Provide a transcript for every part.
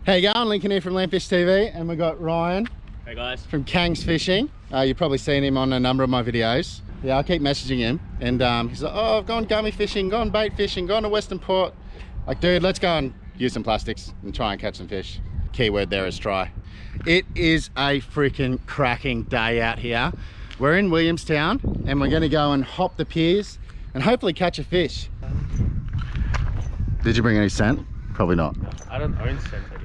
How you going? Lincoln here from Landfish TV, and we've got Ryan. Hey guys. From Kang's Fishing. You've probably seen him on a number of my videos. Yeah, I keep messaging him, and he's like, oh, I've gone gummy fishing, gone bait fishing, gone to Western Port. Like, dude, let's go and use some plastics and try and catch some fish. Keyword there is try. It is a freaking cracking day out here. We're in Williamstown, and we're gonna go and hop the piers and hopefully catch a fish. Did you bring any scent? Probably not. I don't own scent anymore.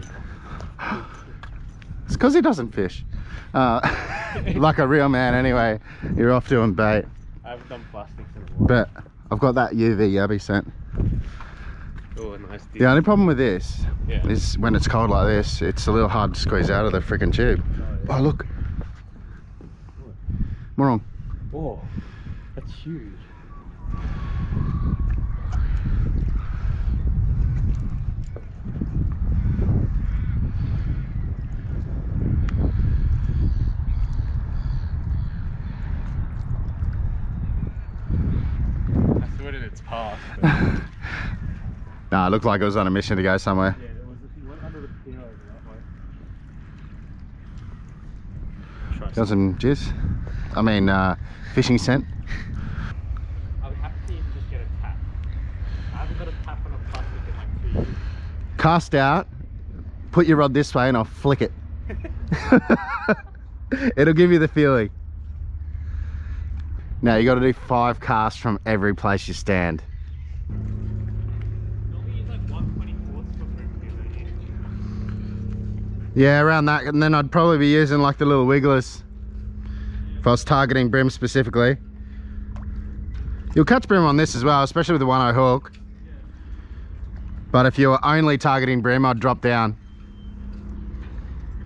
It's because he doesn't fish. Like a real man anyway. You're off doing bait. I haven't done plastics in a while. But I've got that UV yabby scent. Oh, nice deal. The only problem with this Yeah. is when it's cold like this, it's a little hard to squeeze out of the freaking tube. Oh, Oh, look. What's wrong? Oh, that's huge. I threw it in its path. Nah, it looked like it was on a mission to go somewhere. Yeah, it went under the pier over that way. Got some jizz? I mean, fishing scent. I would have to even just get a tap. I haven't got a tap on a plastic in like 2 years. Cast out, put your rod this way and I'll flick it. It'll give you the feeling. Now you got to do 5 casts from every place you stand. Normally use like 1/24 for brim. Yeah, around that, and then I'd probably be using like the little wigglers if I was targeting brim specifically. You'll catch brim on this as well, especially with the 1/0 hook. Yeah. But if you were only targeting brim, I'd drop down.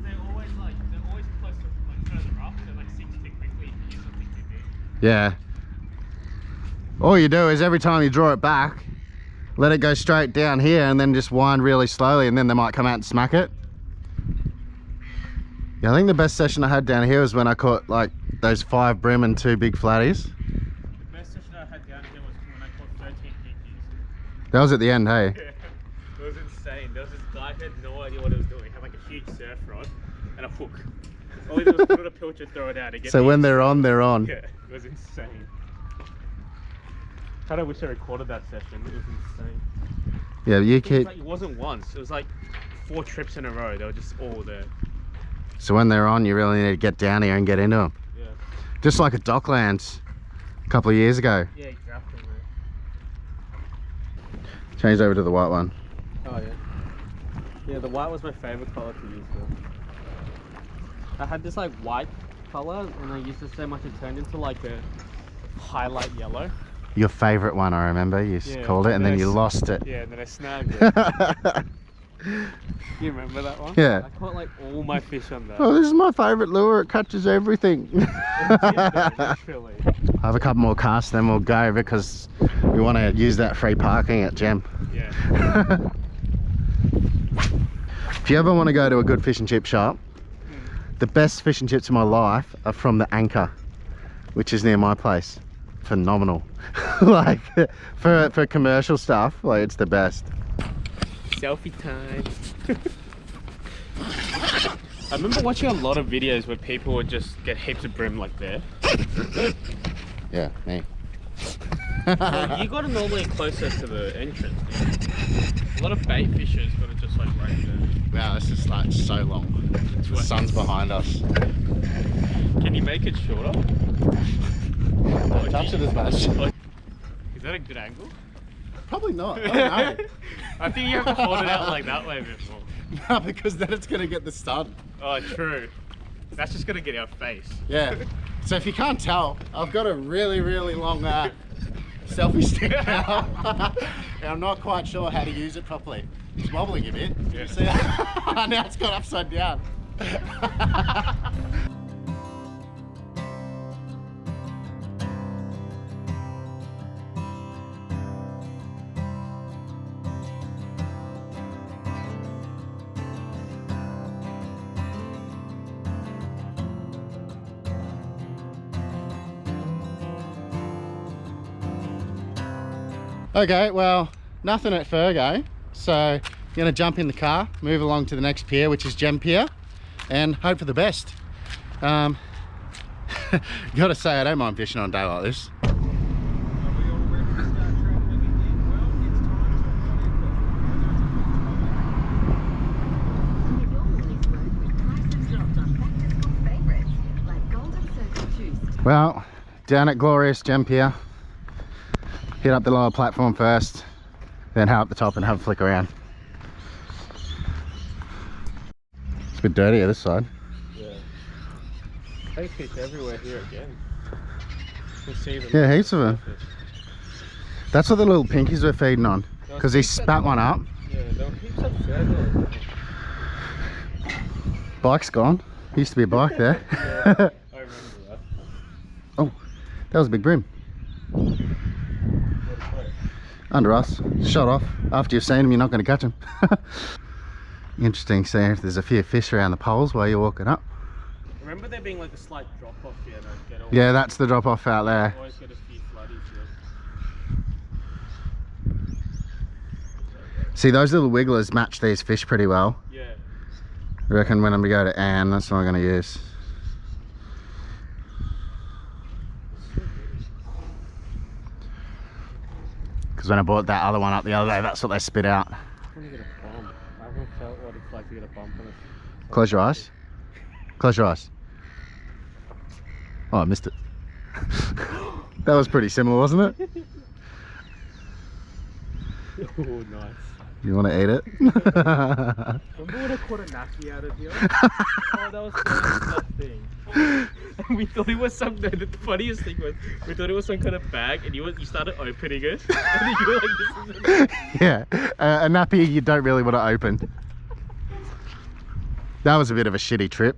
They're always close to like further up. They're like 6 tick quickly if you use something too big. Yeah. All you do is every time you draw it back, let it go straight down here and then just wind really slowly, and then they might come out and smack it. Yeah, I think the best session I had down here was when I caught like those 5 brim and 2 big flatties. The best session I had down here was when I caught 13 pinkies. That was at the end, hey? Yeah, it was insane. There was this guy who had no idea what he was doing. He had like a huge surf rod and a hook. All he did was put it a pilcher, throw it out again. So when they're on, they're on. Yeah, it was insane. Kind of wish I recorded that session. It was insane. Yeah, you It, keep... like, it wasn't once. It was like 4 trips in a row. They were just all there. So when they're on, you really need to get down here and get into them. Yeah. Just like at Docklands a couple of years ago. Yeah, exactly, mate. Changed over to the white one. Oh yeah. Yeah, the white was my favorite color to use though. I had this like white color and I used it so much it turned into like a highlight yellow. Your favourite one, I remember. You called it, and then you lost it. Yeah, and then I snagged it. You remember that one? Yeah. I caught like all my fish on that. Oh, this is my favourite lure. It catches everything. Literally. I have a couple more casts, then we'll go because we want to use that free parking at Gem. Yeah. If you ever want to go to a good fish and chip shop, the best fish and chips of my life are from the Anchor, which is near my place. Phenomenal. Like for commercial stuff, like it's the best. Selfie time. I remember watching a lot of videos where people would just get heaps of brim like there. Yeah, me. Well, you got to normally closer to the entrance. A lot of bait fishers got to just like right there. Wow, this is like so long. The sun's behind us. Can you make it shorter? Touch it as much. Is that a good angle? Probably not. I don't know. I think you have to hold it out like that way before. No, because then it's gonna get the sun. Oh, true. That's just gonna get our face. Yeah. So if you can't tell, I've got a really, really long selfie stick now. And I'm not quite sure how to use it properly. It's wobbling a bit. Yeah. You see that? Now it's gone upside down. Okay, well, nothing at Fergo, so gonna jump in the car, move along to the next pier, which is Gem Pier, and hope for the best. Gotta say, I don't mind fishing on a day like this. Well, down at glorious Gem Pier, hit up the lower platform first, then head up the top and have a flick around. It's a bit dirtier this side. Yeah. They fish everywhere here again. We'll see them. Yeah, heaps of them. That's what the little pinkies were feeding on, because he spat one up. Yeah, there were heaps of turtles. Bike's gone. Used to be a bike there. Yeah, I remember that. Oh, that was a big brim. Under us, shot off. After you've seen him, you're not going to catch him. Interesting seeing if there's a few fish around the poles while you're walking up. Remember there being like a slight drop off here? Yeah, that's the drop off out there. Always get a few floodies here. See, those little wigglers match these fish pretty well. Yeah. I reckon when we go to Anne, that's what I'm going to use. Because when I bought that other one up the other day, that's what they spit out. I want to get a bump. I haven't felt what it's like to get a bump on it. Close your eyes. Close your eyes. Oh, I missed it. That was pretty similar, wasn't it? Oh, nice. You want to eat it? Remember when I caught a naki out of here? Oh, that was the best thing. And we thought it was some. The funniest thing was we thought it was some kind of bag, and you started opening it, and you were like, "This is a Yeah, a nappy you don't really want to open. That was a bit of a shitty trip.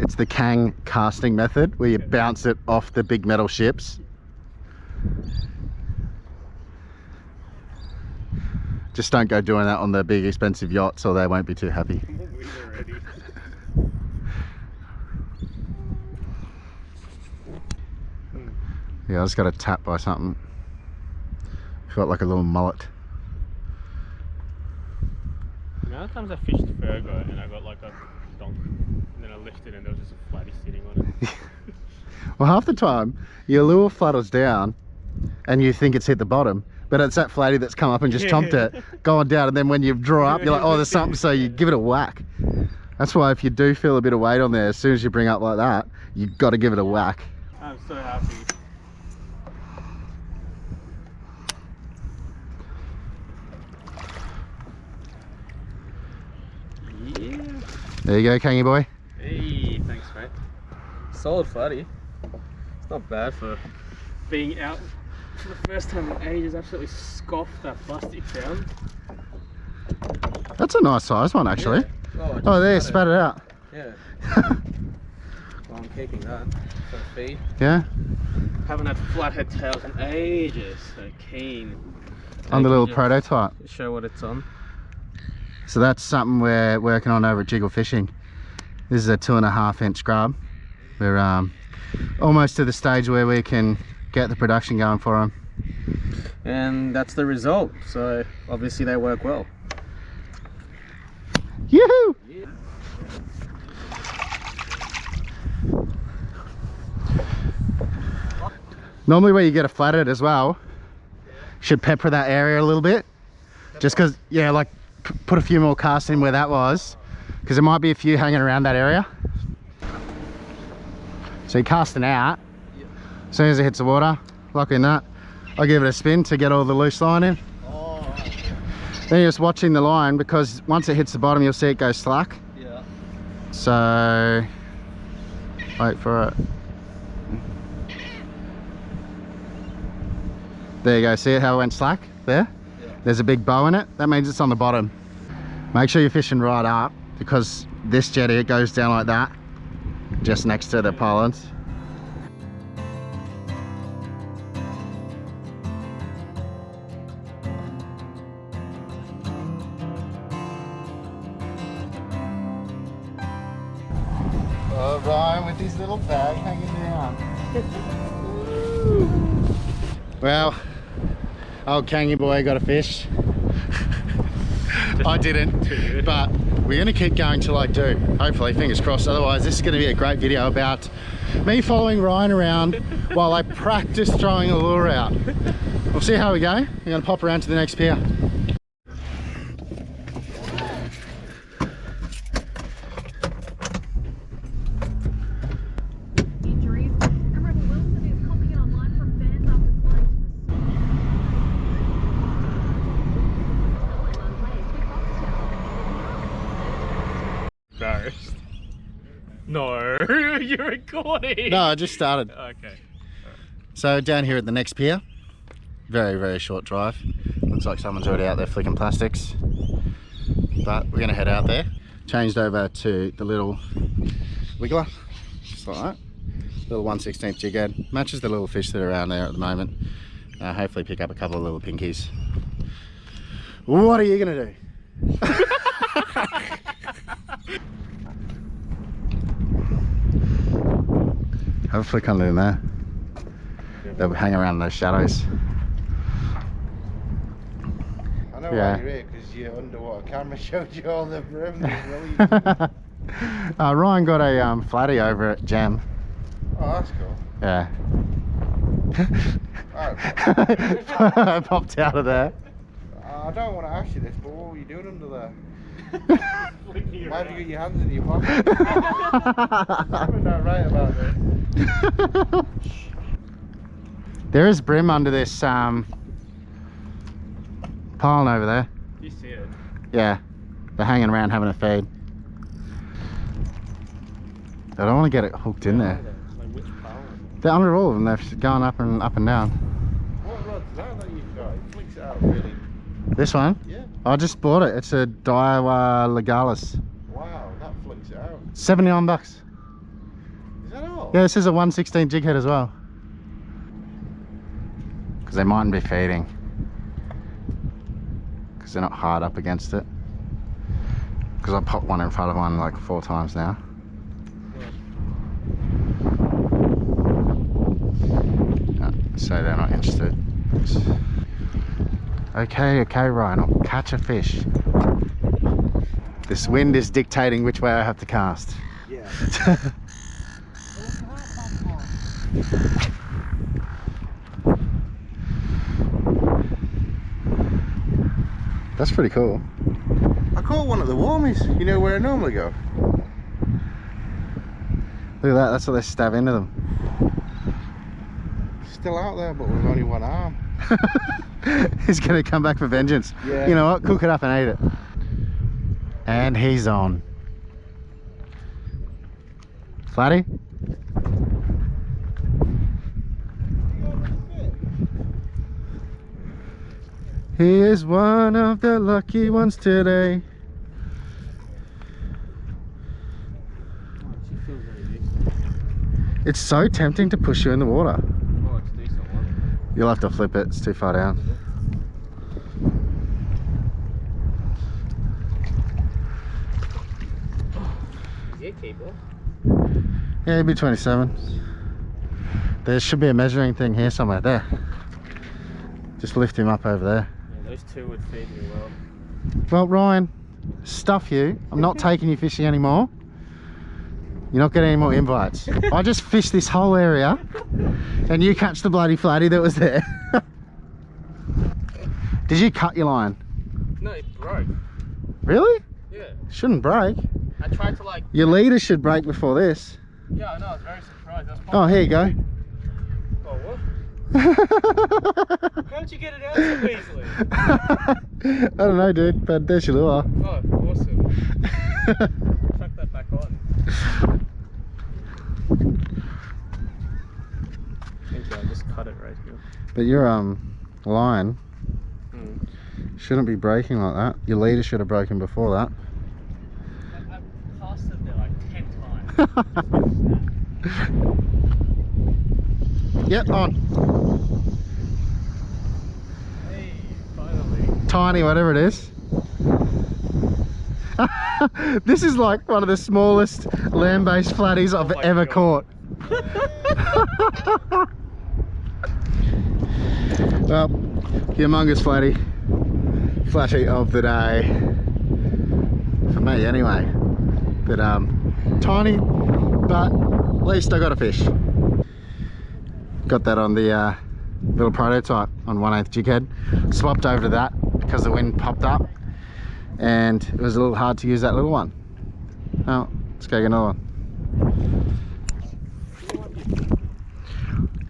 It's the Kang casting method, where you bounce it off the big metal ships. Just don't go doing that on the big expensive yachts, or they won't be too happy. Yeah, I just got a tap by something. Got like a little mullet. The amount of times I fished Virgo and I got like a donk, and then I lifted and there was just a flatty sitting on it. Well, half the time your lure flutters down and you think it's hit the bottom, but it's that flatty that's come up and just chomped it, going down, and then when you draw up, you're like, oh, there's something, so you give it a whack. That's why if you do feel a bit of weight on there, as soon as you bring up like that, you've got to give it a whack. I'm so happy. Yeah. There you go, Kangy boy. Hey, thanks, mate. Solid flatty. It's not bad for being out for the first time in ages. Absolutely scoffed that plastic down. That's a nice size one, actually. Yeah. Oh, there, spat it out. Yeah. Well, I'm keeping that for the feed. Yeah. Haven't had flathead tails in ages, so keen. On the little prototype. Show what it's on. So that's something we're working on over at Jiggle Fishing. This is a 2.5 inch grub. We're almost to the stage where we can get the production going for them. And that's the result, so obviously they work well. Yoo-hoo! Yeah. Normally where you get a flathead as well, should pepper that area a little bit. Just because, yeah, like put a few more casts in where that was, because there might be a few hanging around that area. So you're casting out. Yep. As soon as it hits the water, lock in that. I'll give it a spin to get all the loose line in. Oh, right. Then you're just watching the line, because once it hits the bottom, you'll see it go slack. Yeah. So, wait for it. There you go, see it how it went slack there? Yeah. There's a big bow in it, that means it's on the bottom. Make sure you're fishing right up, because this jetty, it goes down like that, just next to the pollards. Oh, Ryan with his little bag hanging down. Well, old Kangy boy got a fish. I didn't, but we're gonna keep going till I do. Hopefully, fingers crossed. Otherwise, this is gonna be a great video about me following Ryan around while I practice throwing a lure out. We'll see how we go. We're gonna pop around to the next pier. No, you're recording. No, I just started. Okay. So down here at the next pier, very short drive. Looks like someone's already out there flicking plastics. But we're gonna head out there. Changed over to the little wiggler, just like that. Little 1/16 jig head. Matches the little fish that are around there at the moment. Hopefully pick up a couple of little pinkies. What are you gonna do? Have a flick under in there. They'll hang around those shadows. I know why you're here, because your underwater camera showed you all the brim. Ryan got a flatty over at Jam. Oh, that's cool. Yeah. Alright. I popped out of there. I don't want to ask you this, but what were you doing under there? Why have you got your hands in your pocket? I'm not right about this. There is brim under this pile over there. You see it? Yeah, they're hanging around having a feed. I don't want to get it hooked in there. Like which power? They're under all of them. They're going up and down. What rod's that you've got? It flicks it out really. This one? Yeah. I just bought it. It's a Daiwa Legalis. Wow, that flicks it out. $79. Is that all? Yeah, this is a 1/16 jig head as well. Because they mightn't be feeding. Because they're not hard up against it. Because I popped one in front of one like 4 times now. So they're not interested. Okay, Ryan, I'll catch a fish. This wind is dictating which way I have to cast. Yeah. That's pretty cool. I caught one at the warmies. You know where I normally go? Look at that, that's what they stab into them. Still out there, but with only one arm. He's gonna come back for vengeance. Yeah. You know what? Cook it up and eat it. And he's on. Flatty? He is one of the lucky ones today. It's so tempting to push you in the water. Oh, it's a decent one. You'll have to flip it, it's too far down. Is he a keeper? Yeah, he'd be 27. There should be a measuring thing here somewhere. There. Just lift him up over there. Yeah, those two would feed me well. Well, Ryan, stuff you. I'm not taking you fishing anymore. You're not getting any more invites. I just fished this whole area and you catch the bloody flatty that was there. Did you cut your line? No, it broke. Really? Yeah. Shouldn't break. I tried to like... Your leader should break before this. Yeah, I know, I was very surprised. That's Oh, here you go. Oh, what? How'd you get it out so easily? I don't know, dude, but there's your lure. Oh, awesome. Chuck that back on. Thank you, I just cut it right here. But your line Mm. shouldn't be breaking like that. Your leader should have broken before that. I've cast it there like 10 times. Yep, on. Hey, finally. Tiny, whatever it is. This is like one of the smallest land-based flatties I've my ever God. caught. Well, humongous flatty of the day. For me anyway. But tiny, but at least I got a fish. Got that on the little prototype on 1/8 jig head. Swapped over to that because the wind popped up and it was a little hard to use that little one. Oh, let's go get another one.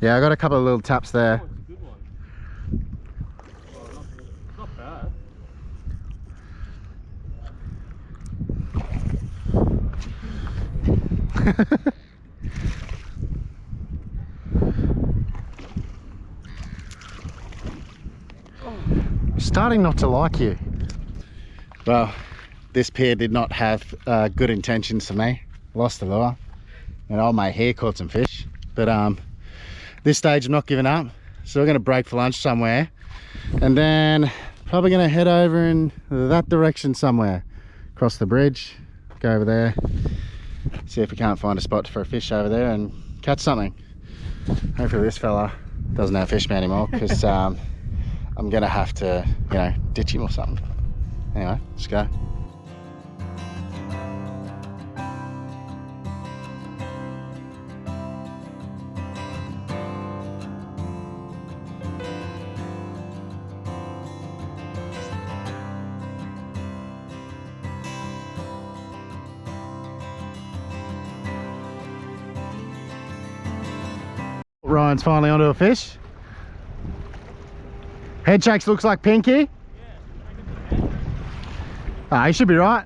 Yeah, I got a couple of little taps there. Oh, it's a good one. Oh, not bad. Starting not to like you. Well, this pier did not have good intentions for me. Lost the lure, and old mate here caught some fish. But this stage I'm not giving up, so we're going to break for lunch somewhere, and then probably going to head over in that direction somewhere, across the bridge, go over there, see if we can't find a spot for a fish over there and catch something. Hopefully this fella doesn't outfish me anymore, because I'm gonna have to, you know, ditch him or something. Anyway, let's go. Ryan's finally onto a fish. Head shakes looks like Pinky. Ah, he should be right.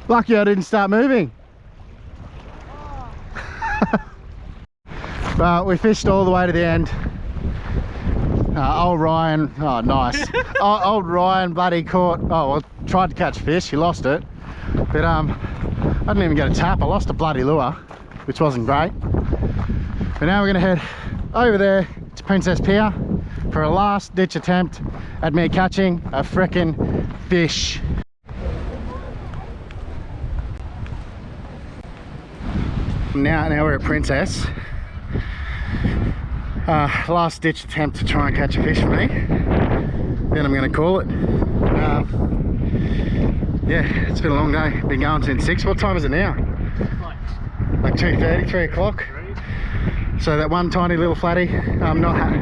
Lucky I didn't start moving. But we fished all the way to the end. Old Ryan, oh nice. Old Ryan bloody caught, oh well, tried to catch fish, he lost it. But I didn't even get a tap, I lost a bloody lure, which wasn't great. But now we're gonna head over there to Princess Pier for a last ditch attempt at me catching a frickin' fish. Now we're at Princess. Last ditch attempt to try and catch a fish for me. Then I'm gonna call it. Yeah, it's been a long day. Been going since 6. What time is it now? Like 2:30, 3 o'clock. So that one tiny little flatty, I'm not happy.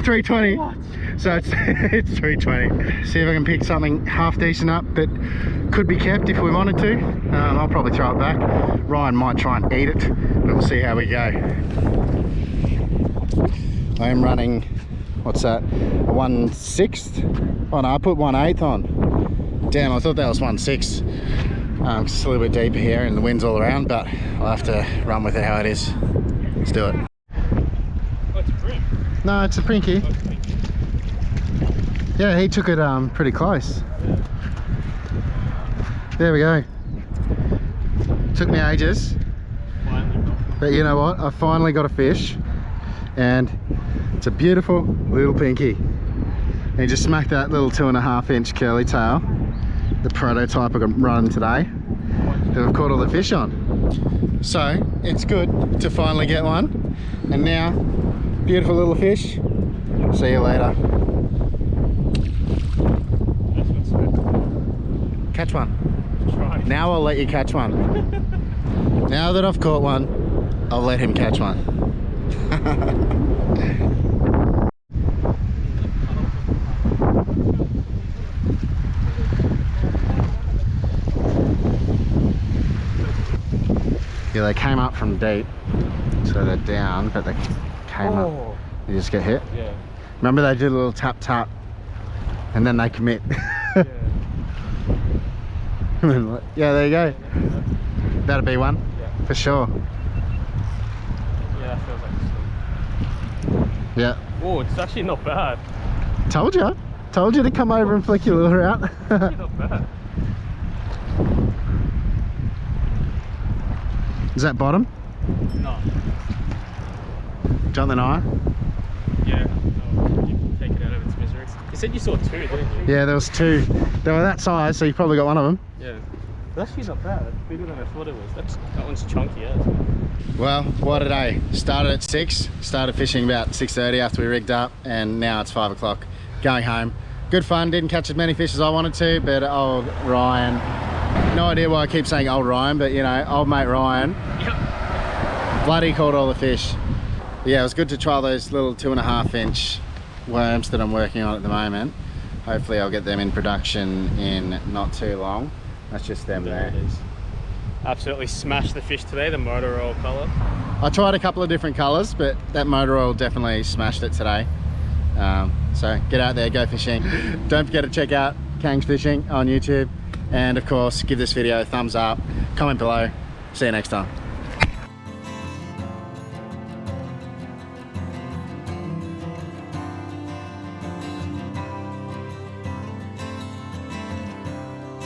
3:20. What? So it's 3:20. See if I can pick something half decent up that could be kept if we wanted to. I'll probably throw it back. Ryan might try and eat it, but we'll see how we go. I am running, what's that? A 1/6? Oh no, I put 1/8 on. Damn, I thought that was 1/6. It's a little bit deeper here and the wind's all around, but I'll have to run with it how it is. Let's do it. Oh, it's a brim. No, it's a Pinky. Oh, it's a Pinky. Yeah, he took it pretty close. Yeah. There we go. Took me ages, Finally. but you know what? I finally got a fish, and it's a beautiful little Pinky. And he just smacked that little 2.5 inch curly tail, the prototype I got running today, that I've caught all the fish on. So it's good to finally get one, and now beautiful little fish. See you later. Catch one. Try. Now I'll let you catch one. Now that I've caught one, I'll let him catch one. Yeah, they came up from deep, so they're down, but they came up. You just get hit. Yeah. Remember they did a little tap tap, and then they commit. Yeah. Yeah, there you go. That'll be one, Yeah. for sure. Yeah, that feels like a slope. Yeah. Oh, it's actually not bad. Told you. Told you to come over and flick your lure out. Actually not bad. Is that bottom? No. Jonathan and I? Yeah. No, you take it out of its misery. You said you saw 2, didn't you? Yeah, there was 2. They were that size, so you probably got one of them. Yeah. That's actually not bad. That's bigger than I thought it was. That one's chunky, yeah. Well, what a day. Started at 6, started fishing about 6:30 after we rigged up, and now it's 5 o'clock. Going home. Good fun, didn't catch as many fish as I wanted to, but old Ryan, no idea why I keep saying old Ryan, but you know, old mate Ryan, bloody caught all the fish. Yeah, it was good to try those little 2.5 inch worms that I'm working on at the moment. Hopefully I'll get them in production in not too long. That's just them there. It is. Absolutely smashed the fish today, the motor oil colour. I tried a couple of different colours, but that motor oil definitely smashed it today. So get out there, go fishing. Don't forget to check out Kang's Fishing on YouTube. And of course, give this video a thumbs up, comment below. See you next time.